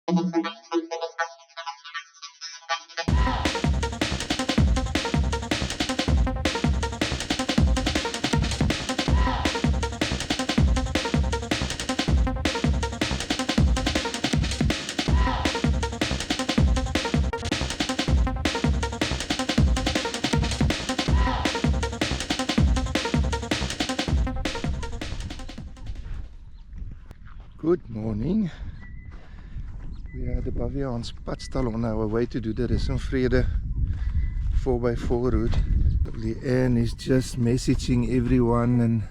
Good morning. We are at the Baviaans padstal on our way to do the Vrede 4x4 route. Leanne is just messaging everyone and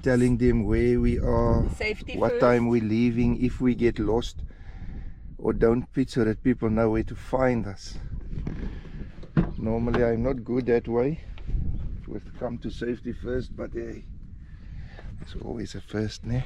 telling them where we are, Safety what first. time we're leaving, if we get lost or don't pitch, so that people know where to find us. Normally I'm not good that way. We've come to safety first, but hey, there's always a first, ne?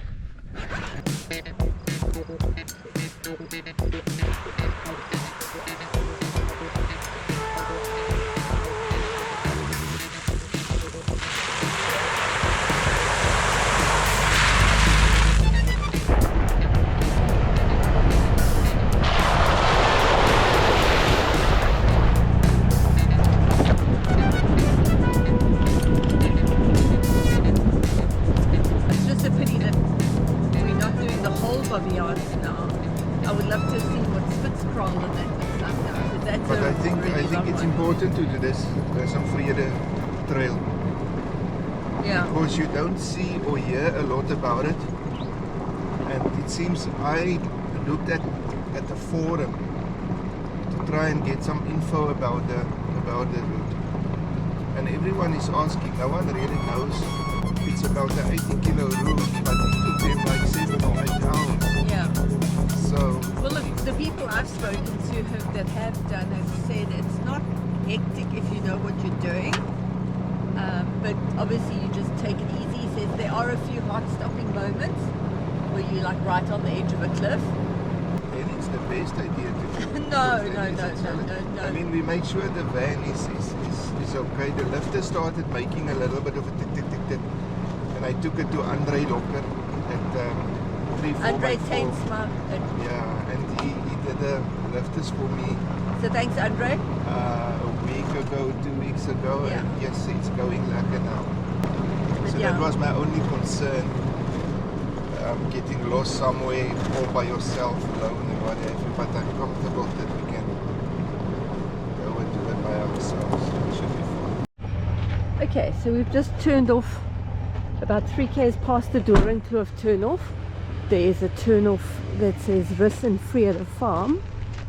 It's just a pity that we're not doing the whole Baviaans now. I would love to see what Spitskral and that stuff now. 'Cause that's But a I think really long it's one. important to do this. There's some Vrede trail. Yeah. Because you don't see or hear a lot about it. And it seems I looked at the forum to try and get some info about the route. And everyone is asking, no one really knows. It's about the 80-kilo route, but it took them like 7 or 8 hours. Yeah. So Well, look, the people I've spoken to that have done have said it's not hectic if you know what you're doing. But obviously you just take it easy. He says there are a few hot stopping moments where you're like right on the edge of a cliff. then it's the best idea to do. No. I mean, we make sure the van is okay. The lifter started making a little bit of a tick, tick, tick, tick. And I took it to Andre Locker at 3-4x4. Andre Tainsma. Yeah, and he did the lifters for me So thanks, Andre. a week ago, 2 weeks ago, Yeah. and yes, it's going lekker now. So Yeah. that was my only concern. Getting lost somewhere all by yourself, alone and whatever, but I'm comfortable that we can go and do it by ourselves. It should be fun. Okay, so we've just turned off about 3 k's past the Doringkloof turn-off. There's a turn-off that says Rus and Vrede Farm,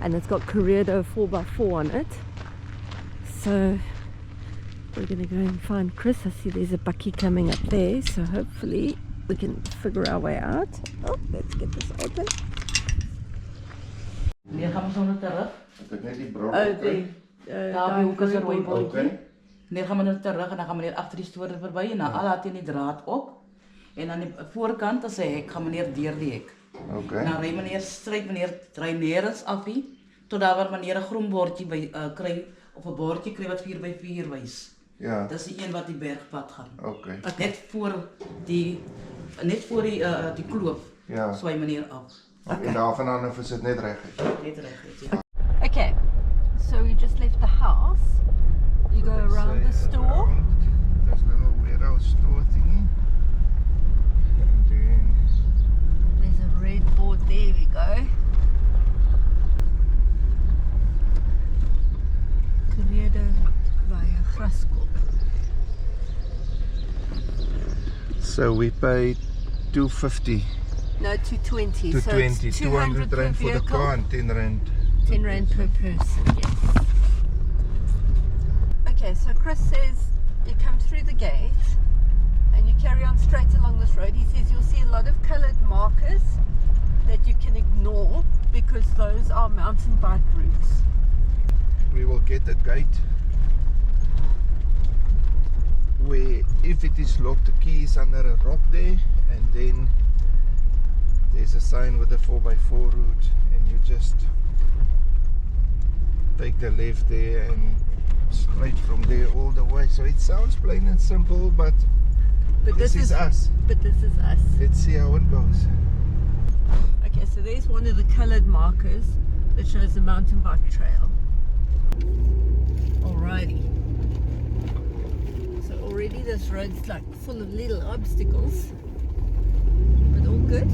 and it's got Kareedouw 4x4 on it. So we're going to go and find Chris. I see there's a bakkie coming up there, so hopefully we can figure our way out. Oh, let's get this open. Nee, gaan we zo naar terug. Ek het net die brok Oh, gekry. Daar bij hoek is een rooi bootje. Okay. Nee, gaan we naar terug en dan gaan meneer achter die stoorder voorbij en dan al laat hij die draad op. En aan de voorkant, dan zei ik, ga meneer deur die hek. Okay. Dan rijdt meneer, strijkt meneer, draai nergens af, totdat waar meneer een groen bordje bij, krijgt, of een bordje krijgt wat 4x4 wijs. Ja. Dat is die een wat die bergpad gaat. Okay. Net voor die kloof, Ja. zwaai meneer af. En daarvan af is dit net reg. Net recht, ja. Okay, so we just left the house. You go around the store. There's little warehouse store thingy. And then There's a red board, there we go. Kareedouw via Graskop. so we paid 250. No, 220. So 220, it's 200 rand for the vehicle, car and 10 rand. 10 rand per person, yes. Okay, so Chris says you come through the gate and you carry on straight along this road. He says you'll see a lot of coloured markers that you can ignore because those are mountain bike routes. We will get a gate where if it is locked, the key is under a rock there, and then there's a sign with a 4x4 route, and you just take the left there and straight from there all the way. So it sounds plain and simple, but this is us. But this is us. Let's see how it goes. Okay, so there's one of the coloured markers that shows the mountain bike trail. Alrighty. So already this road's like full of little obstacles, but all good.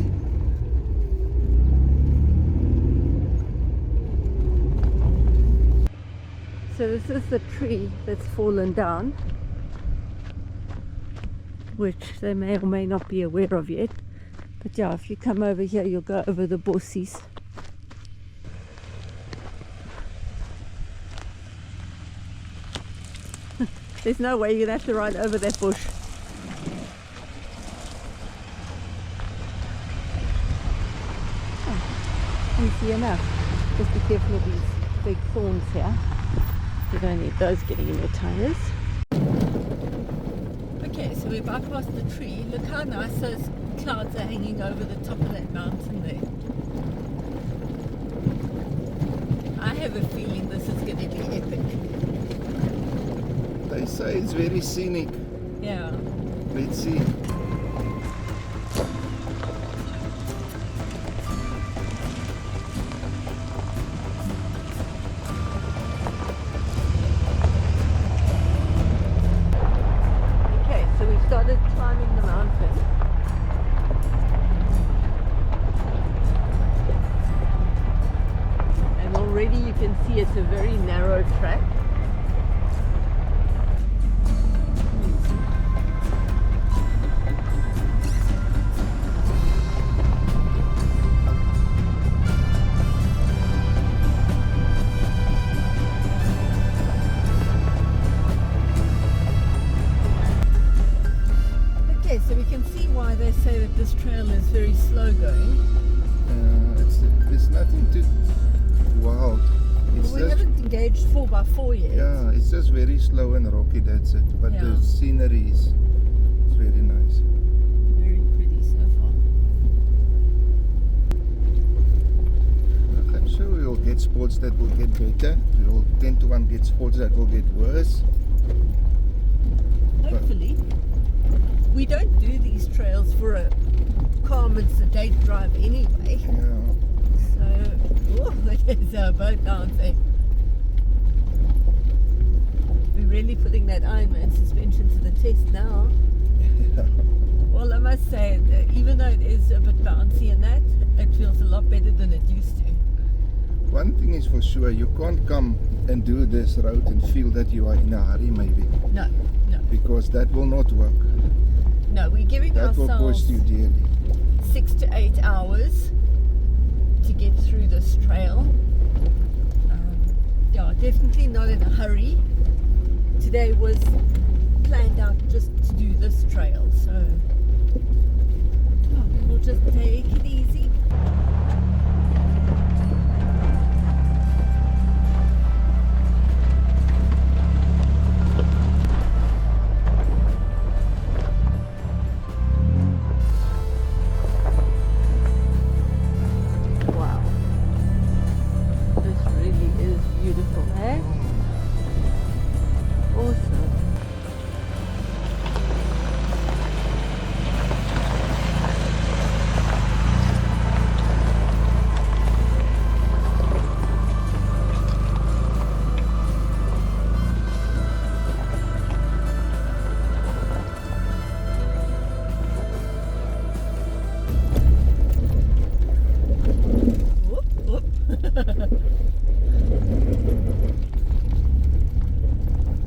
So this is the tree that's fallen down, which they may or may not be aware of yet. But yeah, if you come over here, you'll go over the bossies. There's no way you're going to have to ride over that bush. Oh, easy enough. Just be careful of these big thorns here. You don't need those getting in your tires. Okay, so we're back past the tree. Look how nice those clouds are hanging over the top of that mountain there. I have a feeling this is going to be epic. They say it's very scenic. Yeah. Let's see. Okay, so we started climbing the mountain. And already you can see it's a very narrow track. So we can see why they say that this trail is very slow going. There's nothing too wild. It's Well, we haven't engaged 4x4 yet. Yeah, it's just very slow and rocky, that's it. But Yeah. the scenery is very nice. Very pretty so far. I'm sure we will get sports that will get better. We will 10-to-1 get sports that will get worse. Hopefully. We don't do these trails for a calm and sedate drive anyway. Yeah. So, there's our boat down there. We're really putting that Ironman suspension to the test now. Well, I must say, even though it is a bit bouncy and that, it feels a lot better than it used to. One thing is for sure, you can't come and do this route and feel that you are in a hurry maybe. No. Because that will not work. No, we're giving That will ourselves cost you dearly. 6 to 8 hours to get through this trail. Yeah, definitely not in a hurry. Today was planned out just to do this trail, so we'll just take it easy.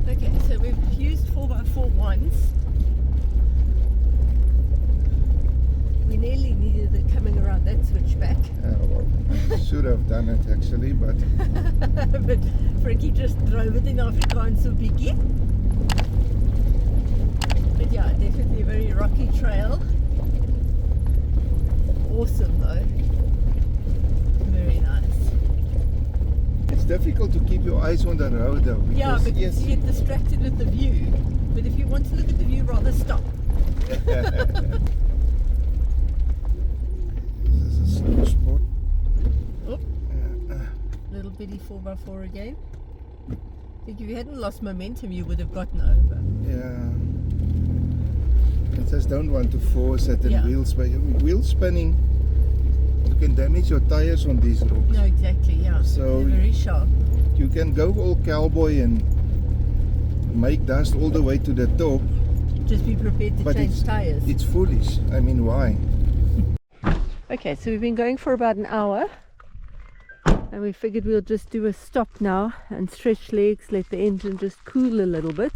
Okay, so we've used 4x4 once. We nearly needed it coming around that switchback. Well, should have done it actually, but But Frankie just drove it in Afrikaans so biggie. But yeah, definitely a very rocky trail. Awesome though. Very nice. it's difficult to keep your eyes on the road though. Yeah, Because, but yes, you get distracted with the view. But if you want to look at the view, rather stop. This is a slow spot. Oh, little bitty 4x4 again. I think if you hadn't lost momentum, you would have gotten over. Yeah. I just don't want to force it and Yeah. wheel spinning. can damage your tires on these rocks. No, exactly, yeah. So- They're very sharp. You can go all cowboy and make dust all the way to the top, Just be prepared to but change tires. it's foolish. I mean, why? Okay, so we've been going for about an hour and we figured we'll just do a stop now and stretch legs, let the engine just cool a little bit.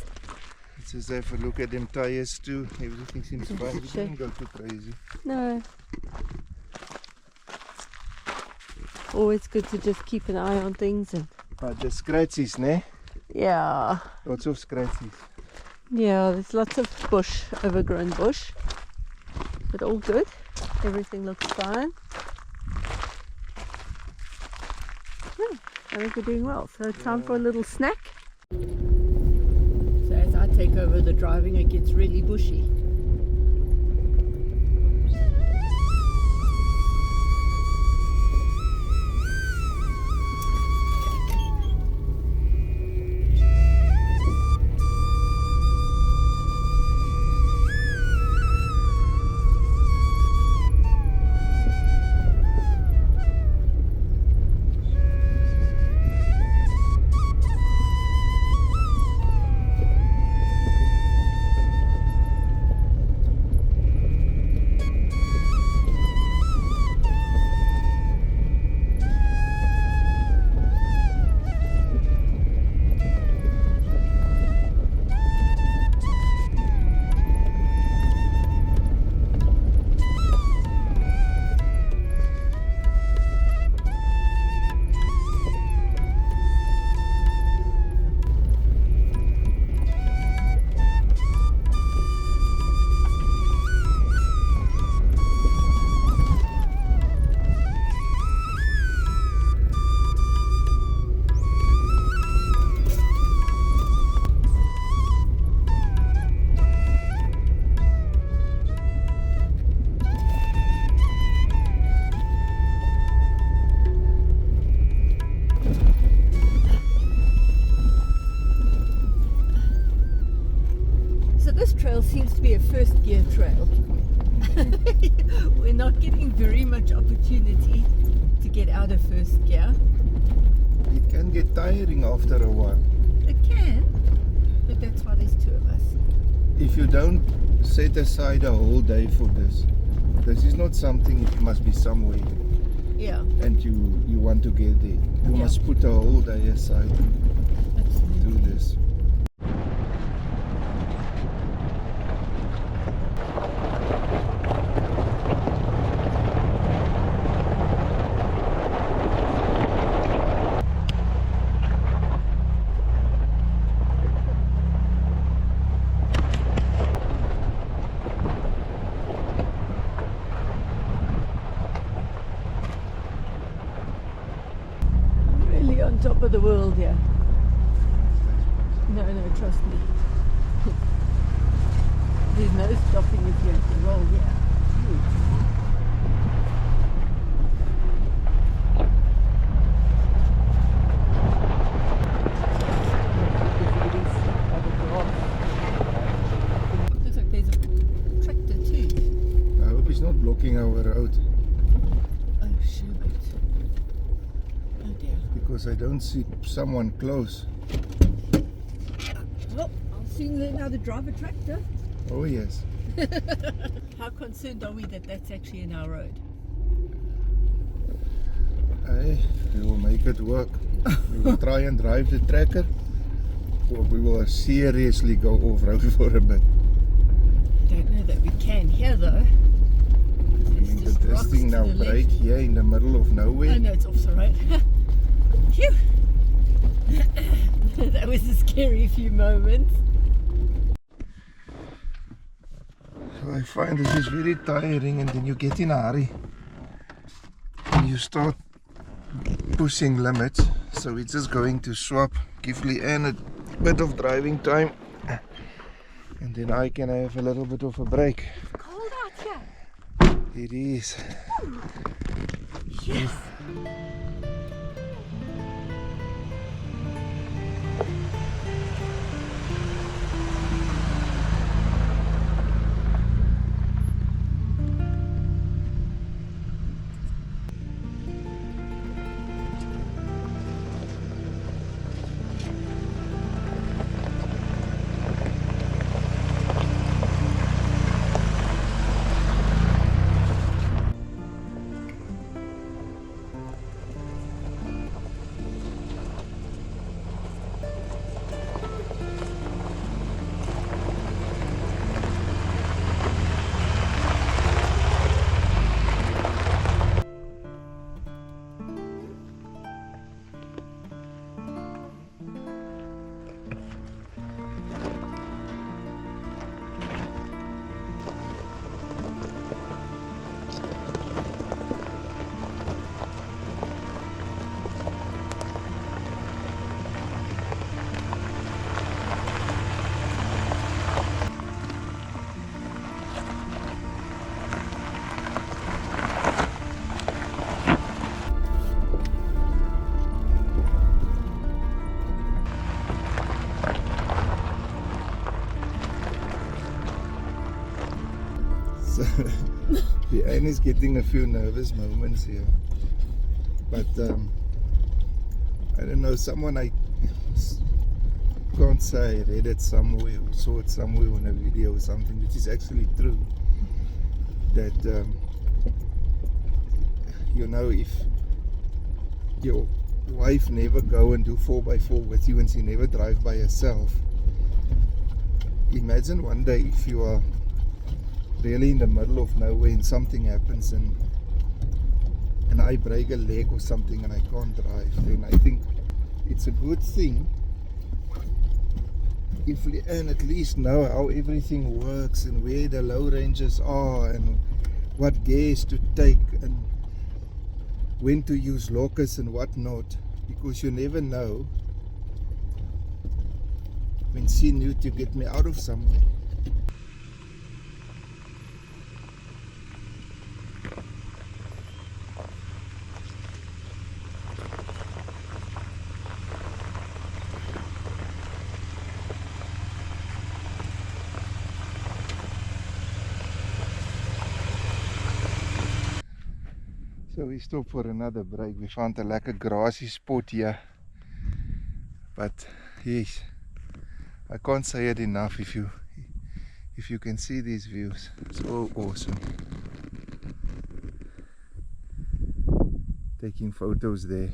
Let's just have a look at them tires too. Everything seems Just fine. We check. didn't go too crazy. No. Always good to just keep an eye on things and But the scratches, ne? yeah. Lots of scratches. Yeah, there's lots of bush, overgrown bush. But all good. Everything looks fine. Yeah, I think we're doing well. So it's time for a little snack. So as I take over the driving, it gets really bushy. This trail seems to be a first gear trail. We're not getting very much opportunity to get out of first gear. It can get tiring after a while. It can, but that's why there's two of us. If you don't set aside a whole day for this, this is not something you must be somewhere Yeah, and you want to get there. You Yeah. must put a whole day aside to absolutely. do this. Really on top of the world here. No, trust me. There's no stopping if you have to roll here. Looks like there's a tractor too. I hope it's not blocking our road Oh shoot. Oh dear. because I don't see someone close. Well, I'll soon learn how to drive a tractor. Oh yes. How concerned are we that that's actually in our road? Hey, we will make it work. We will try and drive the tracker, or we will seriously go off-road for a bit. I don't know that we can here though. I There's mean, just this rocks thing to now the left. break here in the middle of nowhere. Oh no, it's off the road. Phew! That was a scary few moments. So I find this is very tiring, and then you get in a hurry and you start pushing limits. So we're just going to swap, give Leanne a bit of driving time, and then I can have a little bit of a break. Cold out here. It is. Yes. The Anne is getting a few nervous moments here. But I don't know, someone I can't say, I read it somewhere or saw it somewhere on a video or something, which is actually true. That you know, if your wife never go and do 4x4 with you and she never drive by herself, imagine one day if you are really in the middle of nowhere and something happens and I break a leg or something and I can't drive, then I think it's a good thing if Leanne at least know how everything works and where the low ranges are and what gears to take and when to use lockers and what not, because you never know when she knew to get me out of somewhere. So we stop for another break. We found a lekker grassy spot here. But yes, I can't say it enough. If you can see these views, it's all awesome. Taking photos there.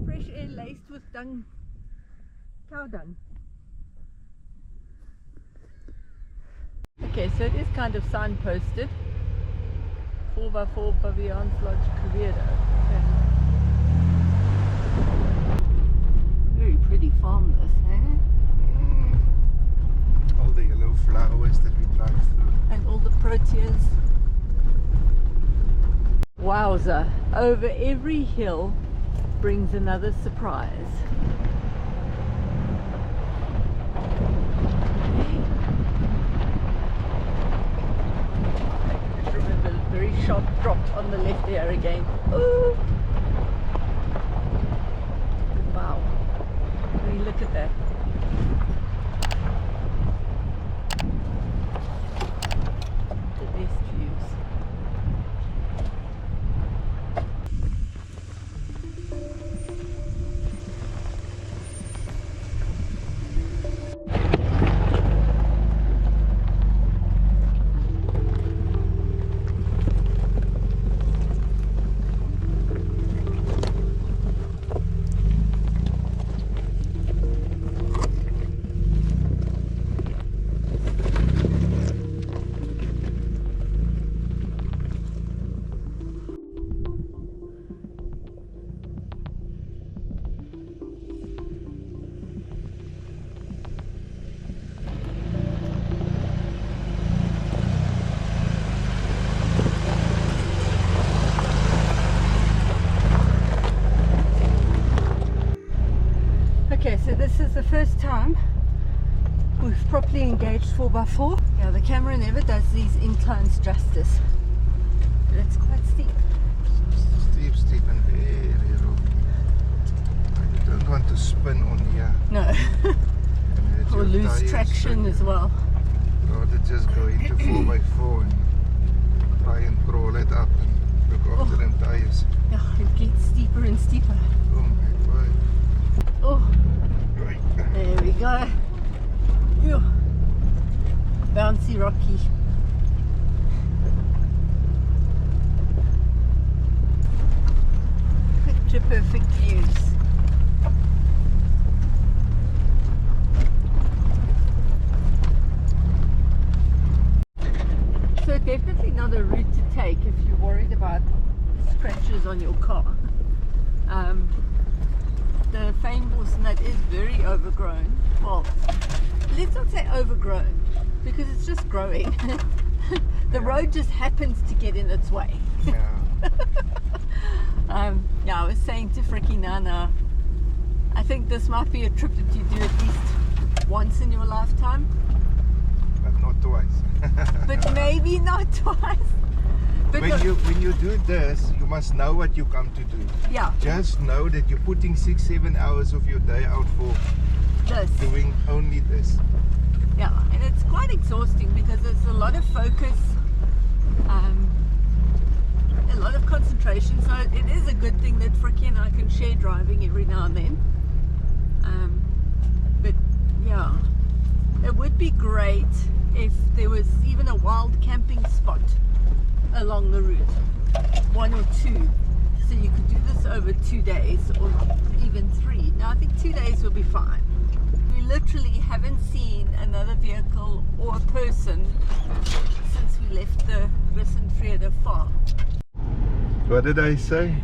Fresh air laced with dung, cow dung. Okay, so it is kind of signposted. 4x4 Baviaans Lodge, Kareedouw. Okay. Very pretty farm this, eh? All the yellow flowers that we drive through. And all the proteas. Wowza, over every hill brings another surprise. Just remember, very sharp drop on the left there again. Ooh. Wow. Really look at that. The best views. Okay, so this is the first time we've properly engaged 4x4. Yeah, the camera never does these inclines justice, but it's quite steep. Steep and very rocky. I don't want to spin on here. No, And or your lose tires traction as well. Rather just go into 4x4 and try and crawl it up and look after them tires. Yeah, it gets steeper and steeper. Oh my word. Oh, Right. there we go. Ew. Bouncy rocky. Picture perfect views. So definitely not a route to take if you're worried about scratches on your car. The fynbos and that is very overgrown. Well, let's not say overgrown because it's just growing. The road just happens to get in its way. Yeah. Yeah, I was saying to Frikkie Nana, I think this might be a trip that you do at least once in your lifetime. But not twice. But maybe not twice. But when you do this, you must know what you come to do. Yeah, Just know that you're putting 6-7 hours of your day out for this. doing only this. Yeah, and it's quite exhausting because there's a lot of focus, a lot of concentration. So it is a good thing that Frikkie and I can share driving every now and then. But yeah, it would be great if there was even a wild camping spot along the route, 1 or 2, so you could do this over 2 days or even 3. Now I think 2 days will be fine. We literally haven't seen another vehicle or a person since we left the Rus and Vrede farm. What did I say?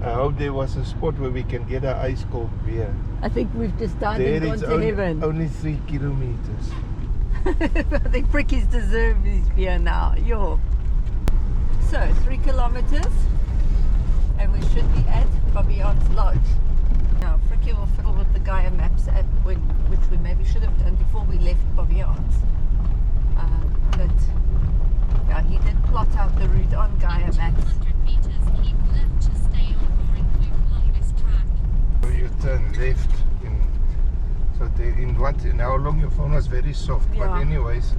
I hope there was a spot where we can get an ice cold beer. I think we've just died There and gone it's to heaven. only 3 kilometers. I think Frikkies deserve his beer now. Yo. So 3 kilometers and we should be at Baviaans Lodge. Now Frikkie will fiddle with the Gaia Maps app, which we maybe should have done before we left Baviaans. But yeah, he did plot out the route on Gaia Maps. 100 meters, keep left to stay on Roaring Cliff along this track. So you turn left in how long your phone was very soft. Yeah. But anyways,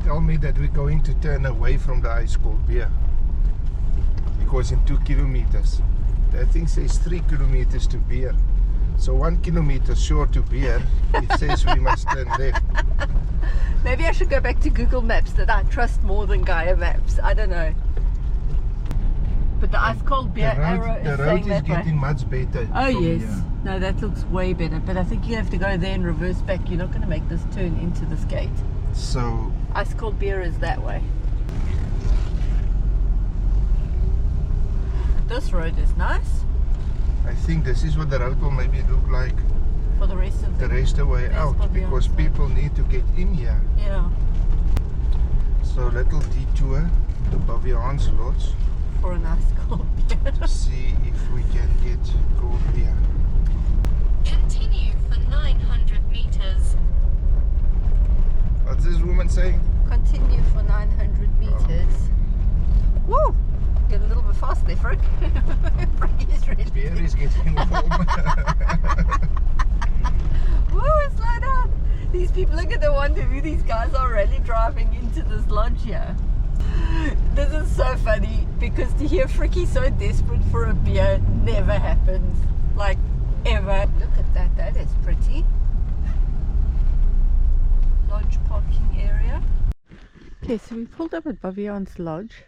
tell me that we're going to turn away from the ice cold beer. Because in 2 kilometers, that thing says 3 kilometers to beer. So 1 kilometer short to beer, it says we must turn left. Maybe I should go back to Google Maps that I trust more than Gaia Maps. I don't know. But the ice cold beer arrow is The road saying is that way. getting much better. Oh from yes. here. No, that looks way better. But I think you have to go there and reverse back. You're not going to make this turn into this gate. So Ice cold beer is that way. This road is nice I think this is what the road will maybe look like for the rest of the rest of the way Yes, out, probably because outside. people need to get in here. Yeah, So little detour to Baviaans Lodge for an ice cold beer. to see if we can get cold beer. Continue for 900 meters. What's this woman saying? Continue for 900 meters. Woo! Get a little bit fast there, Frick. Frick is ready. Beer is getting warm. Woo! Slow down. These people are gonna wonder who these guys are really driving into this lodge here. This is so funny because to hear Frikkie so desperate for a beer never happens. Like, ever. Look at that, that is pretty. Lodge parking area. Okay, so we pulled up at Baviaans Lodge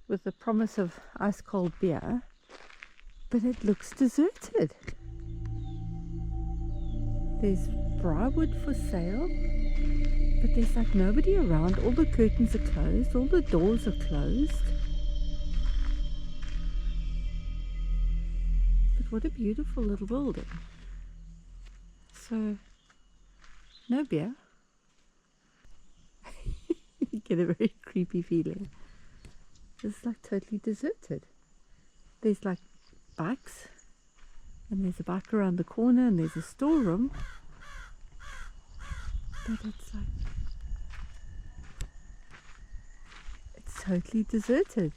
with the promise of ice cold beer, but it looks deserted. There's briarwood for sale, but there's like nobody around. All the curtains are closed, all the doors are closed. But what a beautiful little building. So, no beer. You get a very creepy feeling. It's like totally deserted. There's like bikes, and there's a bike around the corner, and there's a storeroom. But it's like, it's totally deserted.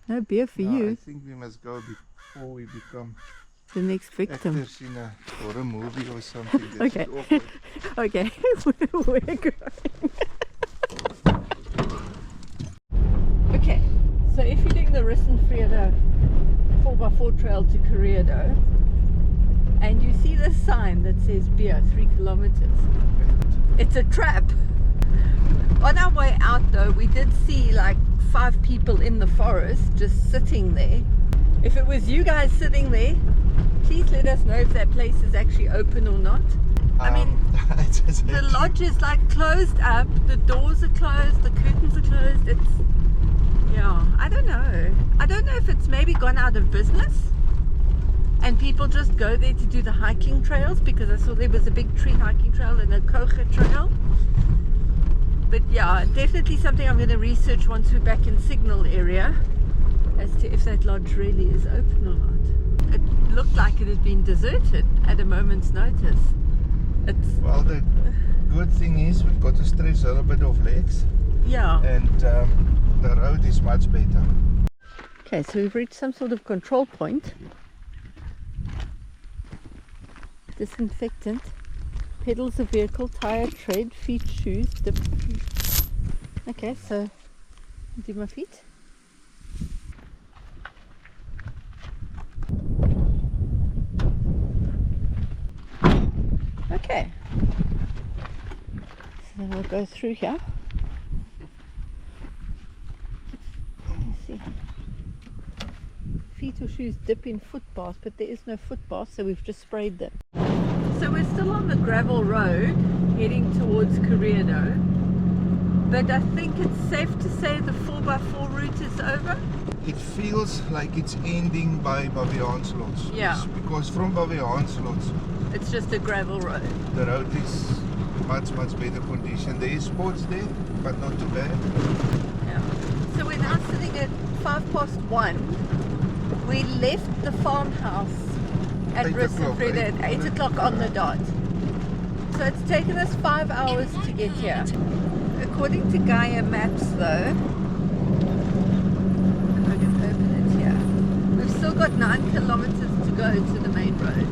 No beer for No, you. I think we must go before we become The next victim. actors in a horror movie or something. This Okay. is awkward. Okay, we're going. Okay, so if you're doing the Rus and Vrede 4x4 trail to Kareedouw and you see this sign that says beer 3 kilometers, it's a trap. On our way out though, we did see like 5 people in the forest just sitting there. If it was you guys sitting there, please let us know if that place is actually open or not. I mean, the lodge is like closed up, the doors are closed, the curtains are closed. It's, yeah, I don't know. I don't know if it's maybe gone out of business and people just go there to do the hiking trails, because I saw there was a big tree hiking trail and a Kouga trail. But yeah, definitely something I'm going to research once we're back in Signal area as to if that lodge really is open or not. It looked like it had been deserted at a moment's notice. It's, Well, the good thing is we've got to stretch a little bit of legs, yeah. and the road is much better. Okay, so we've reached some sort of control point. Disinfectant. Pedals the vehicle, tire, tread, feet, shoes, dip. Okay, so do my feet. Okay. So then we'll go through here. Let's see. Feet or shoes dip in footpaths, but there is no footpath, so we've just sprayed them. So we're still on the gravel road heading towards Kareedouw, but I think it's safe to say the 4x4 route is over. It feels like it's ending by Baviaans. Yeah. Because from Baviaans, It's just a gravel road. the road is much better condition. There is spots there, but not too bad. Yeah. So we're now sitting at 1:05. We left the farmhouse at 8 Rus and o'clock, Vrede eh? at 8 o'clock on the dot. So it's taken us 5 hours to get here. According to Gaia Maps though, if I can open it here, we've still got 9 kilometers to go to the main road.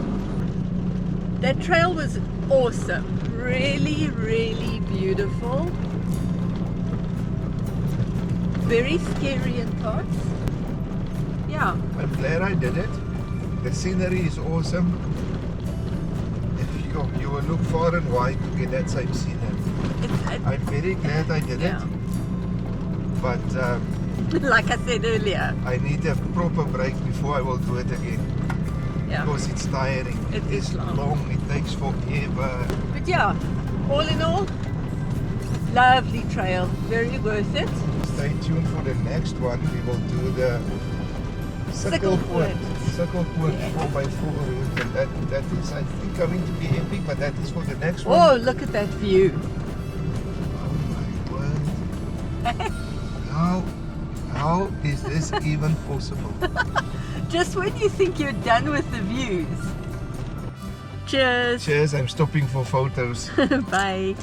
That trail was awesome. Really beautiful. Very scary in parts. Yeah. I'm glad I did it. The scenery is awesome. If you will look far and wide to get that same scenery. I'm very glad I did Yeah. it. But Like I said earlier. I need a proper break before I will do it again. Yeah. Because it's tiring. It is long. It takes forever. But yeah, all in all, lovely trail. Very worth it. Stay tuned for the next one. We will do the Sikkelpoort. Sikkelpoort 4x4 route. And that is, I think, going to be epic, but that is for the next one. Oh, look at that view. Oh my word. How is this even possible? Just when you think you're done with the views. Cheers. Cheers, I'm stopping for photos. Bye.